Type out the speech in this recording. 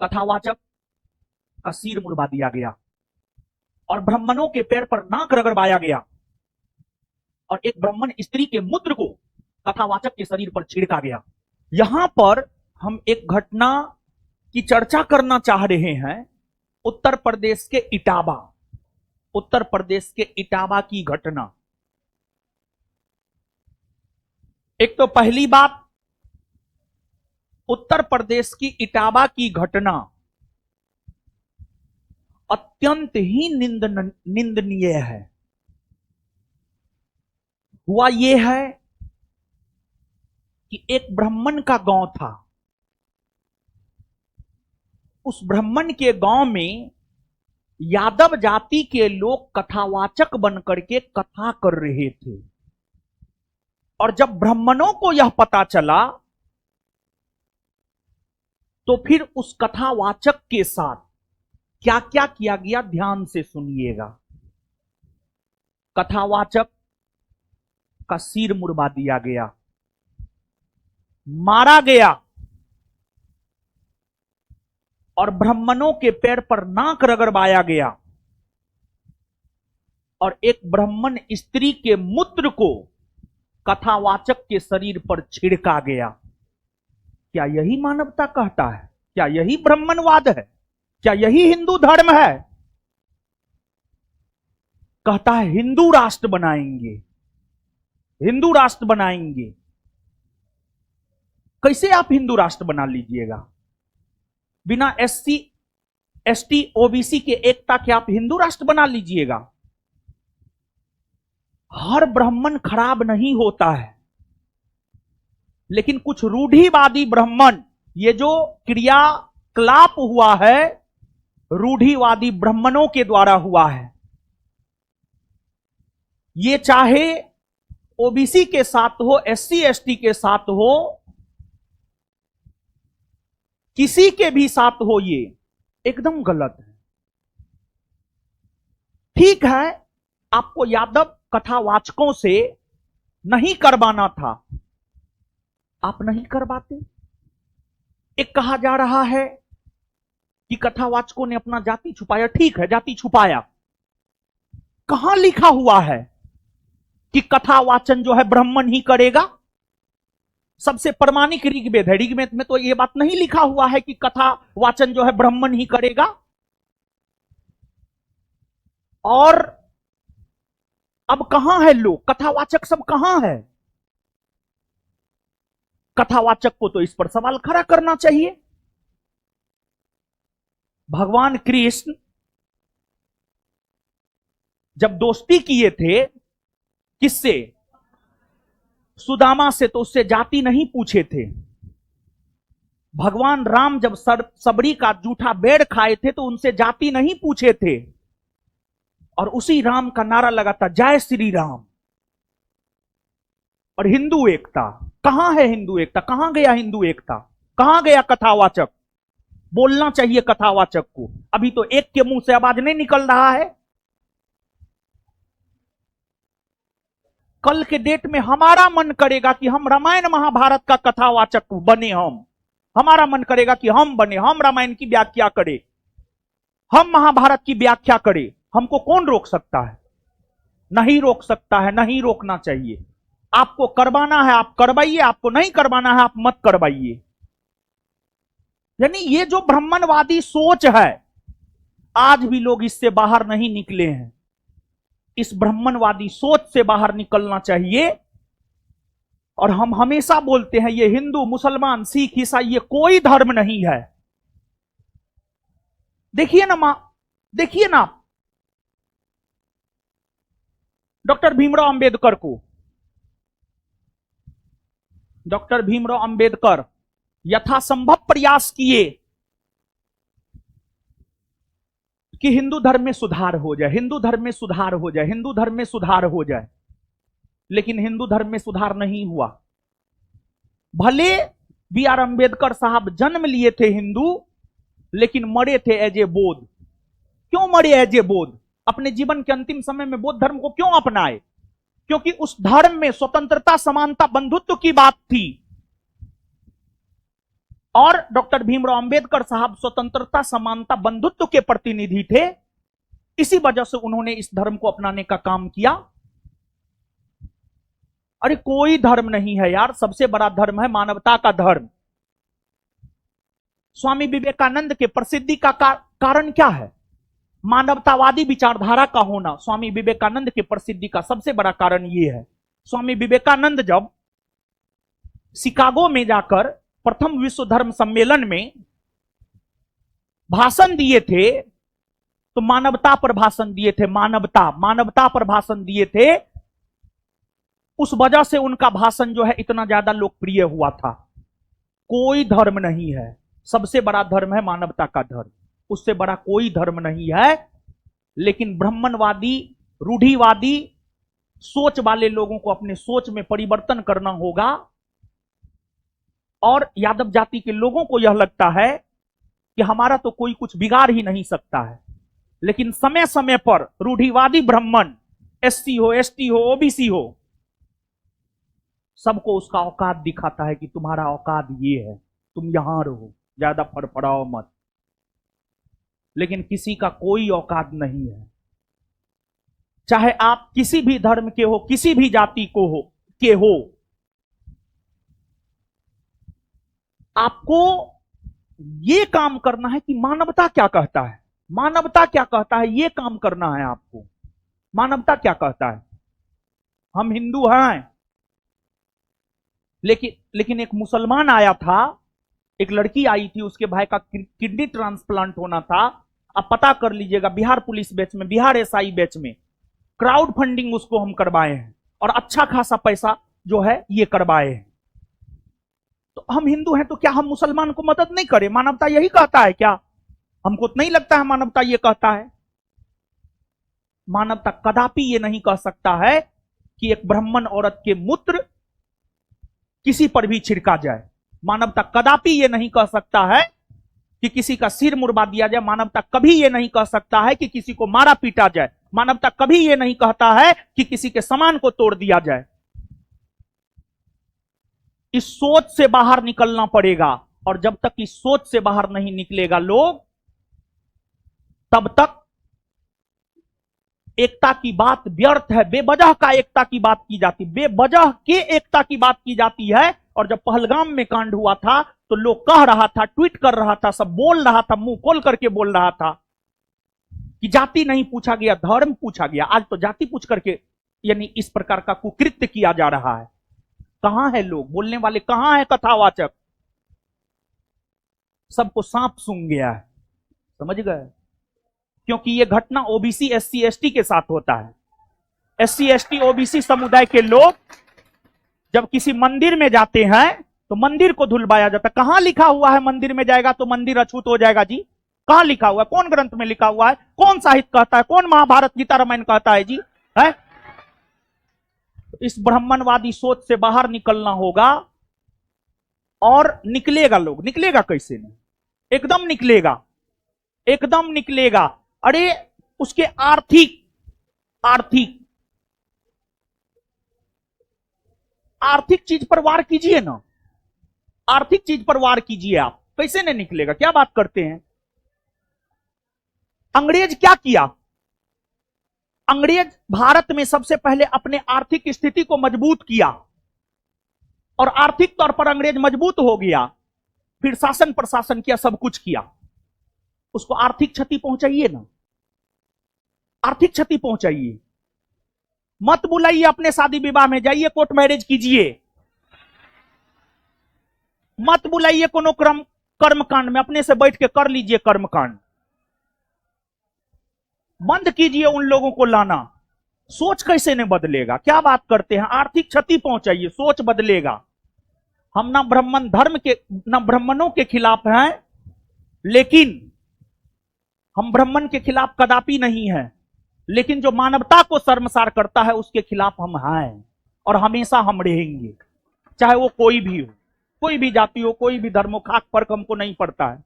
कथावाचक का सिर मुड़वा दिया गया और ब्राह्मणों के पैर पर नाक रगड़वाया गया और एक ब्राह्मण स्त्री के मूत्र को कथावाचक के शरीर पर छिड़का गया। यहां पर हम एक घटना की चर्चा करना चाह रहे हैं। उत्तर प्रदेश के इटावा की घटना। एक तो पहली बात, उत्तर प्रदेश की इटावा की घटना अत्यंत ही निंदनीय है। हुआ यह है कि एक ब्राह्मण का गांव था। उस ब्राह्मण के गांव में यादव जाति के लोग कथावाचक बनकर के कथा कर रहे थे और जब ब्राह्मणों को यह पता चला तो फिर उस कथावाचक के साथ क्या क्या किया गया, ध्यान से सुनिएगा। कथावाचक का सिर मुड़वा दिया गया, मारा गया और ब्राह्मणों के पैर पर नाक रगड़वाया गया और एक ब्राह्मण स्त्री के मूत्र को कथावाचक के शरीर पर छिड़का गया। क्या यही मानवता कहता है? क्या यही ब्राह्मणवाद है? क्या यही हिंदू धर्म है? कहता है हिंदू राष्ट्र बनाएंगे, हिंदू राष्ट्र बनाएंगे। कैसे आप हिंदू राष्ट्र बना लीजिएगा? बिना एससी एसटी ओबीसी के एकता के आप हिंदू राष्ट्र बना लीजिएगा? हर ब्राह्मण खराब नहीं होता है, लेकिन कुछ रूढ़िवादी ब्राह्मण, ये जो क्रियाकलाप हुआ है रूढ़िवादी ब्राह्मणों के द्वारा हुआ है। ये चाहे ओबीसी के साथ हो, एससी एसटी के साथ हो, किसी के भी साथ हो, ये एकदम गलत है। ठीक है, आपको यादव कथावाचकों से नहीं करवाना था, आप नहीं करवाते। एक कहा जा रहा है कि कथावाचकों ने अपना जाति छुपाया। ठीक है, जाति छुपाया। कहां लिखा हुआ है कि कथावाचन जो है ब्राह्मण ही करेगा? सबसे प्रमाणिक ऋग्वेद है। ऋग्वेद में तो यह बात नहीं लिखा हुआ है कि कथा वाचन जो है ब्राह्मण ही करेगा। और अब कहां है लोग? कथावाचक सब कहां है? कथावाचक को तो इस पर सवाल खड़ा करना चाहिए। भगवान कृष्ण जब दोस्ती किए थे किससे? सुदामा से, तो उससे जाति नहीं पूछे थे। भगवान राम जब सबरी का जूठा बेड़ खाए थे तो उनसे जाति नहीं पूछे थे और उसी राम का नारा लगा था, जय श्री राम। और हिंदू एकता कहां है? हिंदू एकता कहां गया? हिंदू एकता कहां गया? कथावाचक बोलना चाहिए कथावाचक को। अभी तो एक के मुंह से आवाज नहीं निकल रहा है। कल के डेट में हमारा मन करेगा कि हम रामायण महाभारत का कथावाचक बने। हमारा मन करेगा कि हम बने, हम रामायण की व्याख्या करें, हम महाभारत की व्याख्या करें। हमको कौन रोक सकता है? नहीं रोक सकता है, नहीं रोकना चाहिए। आपको करवाना है आप करवाइए, आपको नहीं करवाना है आप मत करवाइए। यानी ये जो ब्राह्मणवादी सोच है, आज भी लोग इससे बाहर नहीं निकले हैं। इस ब्राह्मणवादी सोच से बाहर निकलना चाहिए। और हम हमेशा बोलते हैं ये हिंदू मुसलमान सिख ईसाई ये कोई धर्म नहीं है। देखिए ना देखिए ना डॉक्टर भीमराव अंबेडकर को। डॉक्टर भीमराव अंबेडकर यथासंभव प्रयास किए कि हिंदू धर्म में सुधार हो जाए, हिंदू धर्म में सुधार हो जाए, हिंदू धर्म में सुधार हो जाए। लेकिन हिंदू धर्म में सुधार नहीं हुआ। भले बी आर अंबेडकर साहब जन्म लिए थे हिंदू, लेकिन मरे थे एज ए बौद्ध। क्यों मरे एज ए बौद्ध? अपने जीवन के अंतिम समय में बौद्ध धर्म को क्यों अपनाए? क्योंकि उस धर्म में स्वतंत्रता, समानता, बंधुत्व की बात थी। और डॉक्टर भीमराव अंबेडकर साहब स्वतंत्रता, समानता, बंधुत्व के प्रतिनिधि थे। इसी वजह से उन्होंने इस धर्म को अपनाने का काम किया। अरे कोई धर्म नहीं है यार, सबसे बड़ा धर्म है मानवता का धर्म। स्वामी विवेकानंद के प्रसिद्धि का कारण क्या है? मानवतावादी विचारधारा का होना स्वामी विवेकानंद के प्रसिद्धि का सबसे बड़ा कारण यह है। स्वामी विवेकानंद जब शिकागो में जाकर प्रथम विश्व धर्म सम्मेलन में भाषण दिए थे, तो मानवता पर भाषण दिए थे। मानवता पर भाषण दिए थे। उस वजह से उनका भाषण जो है इतना ज्यादा लोकप्रिय हुआ था। कोई धर्म नहीं है, सबसे बड़ा धर्म है मानवता का धर्म, उससे बड़ा कोई धर्म नहीं है। लेकिन ब्राह्मणवादी, रूढ़िवादी सोच वाले लोगों को अपने सोच में परिवर्तन करना होगा। और यादव जाति के लोगों को यह लगता है कि हमारा तो कोई कुछ बिगाड़ ही नहीं सकता है। लेकिन समय समय पर रूढ़िवादी ब्राह्मण, एससी हो, एसटी हो, ओबीसी हो, सबको उसका औकात दिखाता है कि तुम्हारा औकात ये है, तुम यहां रहो, ज्यादा फड़फड़ाओ मत। लेकिन किसी का कोई औकात नहीं है। चाहे आप किसी भी धर्म के हो, किसी भी जाति के हो, आपको ये काम करना है कि मानवता क्या कहता है, मानवता क्या कहता है, ये काम करना है आपको। मानवता क्या कहता है? हम हिंदू हैं, लेकिन एक मुसलमान आया था, एक लड़की आई थी, उसके भाई का किडनी ट्रांसप्लांट होना था। अब पता कर लीजिएगा, बिहार पुलिस बैच में, बिहार एसआई बैच में क्राउड फंडिंग उसको हम करवाए हैं और अच्छा खासा पैसा जो है ये करवाए हैं। तो हम हिंदू हैं तो क्या हम मुसलमान को मदद नहीं करें? मानवता यही कहता है क्या? हमको तो नहीं लगता है मानवता ये कहता है। मानवता कदापि ये नहीं कह सकता है कि एक ब्राह्मण औरत के मूत्र किसी पर भी छिड़का जाए। मानवता कदापि ये नहीं कह सकता है कि किसी का सिर मुड़वा दिया जाए। मानवता कभी ये नहीं कह सकता है कि किसी को मारा पीटा जाए। मानवता कभी ये नहीं कहता है कि किसी के सामान को तोड़ दिया जाए। इस सोच से बाहर निकलना पड़ेगा, और जब तक इस सोच से बाहर नहीं निकलेगा लोग, तब तक एकता की बात व्यर्थ है। बेवजह का एकता की बात की जाती, बेवजह के एकता की बात की जाती है। और जब पहलगाम में कांड हुआ था तो लोग कह रहा था, ट्वीट कर रहा था, सब बोल रहा था, मुंह खोल करके बोल रहा था कि जाति नहीं पूछा गया, धर्म पूछा गया। आज तो जाति पूछ करके यानी इस प्रकार का कुकृत्य किया जा रहा है। कहां है लोग बोलने वाले, कहां है कथावाचक? सबको सांप सूंघ गया है, समझ गए? क्योंकि यह घटना ओबीसी, एससी, एसटी के साथ होता है। एससी, एसटी, ओबीसी समुदाय के लोग जब किसी मंदिर में जाते हैं तो मंदिर को धुलवाया जाता है। कहां लिखा हुआ है मंदिर में जाएगा तो मंदिर अछूत हो जाएगा जी? कहां लिखा हुआ है? कौन ग्रंथ में लिखा हुआ है? कौन साहित्य कहता है? कौन महाभारत, गीता, रामायण कहता है जी? है? इस ब्राह्मणवादी सोच से बाहर निकलना होगा। और निकलेगा लोग, निकलेगा कैसे नहीं? एकदम निकलेगा, एकदम निकलेगा। अरे उसके आर्थिक चीज पर वार कीजिए ना, आर्थिक चीज पर वार कीजिए। आप कैसे नहीं निकलेगा? क्या बात करते हैं? अंग्रेज क्या किया? अंग्रेज भारत में सबसे पहले अपने आर्थिक स्थिति को मजबूत किया, और आर्थिक तौर पर अंग्रेज मजबूत हो गया, फिर शासन प्रशासन किया, सब कुछ किया। उसको आर्थिक क्षति पहुंचाइए ना, आर्थिक क्षति पहुंचाइए। मत बुलाइए अपने शादी विवाह में, जाइए कोर्ट मैरिज कीजिए। मत बुलाइए कोनो कर्मकांड में, अपने से बैठ के कर लीजिए कर्मकांड। बंद कीजिए उन लोगों को लाना। सोच कैसे नहीं बदलेगा? क्या बात करते हैं? आर्थिक क्षति पहुंचाइए, सोच बदलेगा। हम ना ब्राह्मण धर्म के, ना ब्राह्मणों के खिलाफ हैं, लेकिन हम ब्राह्मण के खिलाफ कदापि नहीं है। लेकिन जो मानवता को शर्मसार करता है उसके खिलाफ हम हैं, और हमेशा हम रहेंगे, चाहे वो कोई भी हो, कोई भी जाति हो, कोई भी धर्म हो। खाक फर्क हमको नहीं पड़ता है।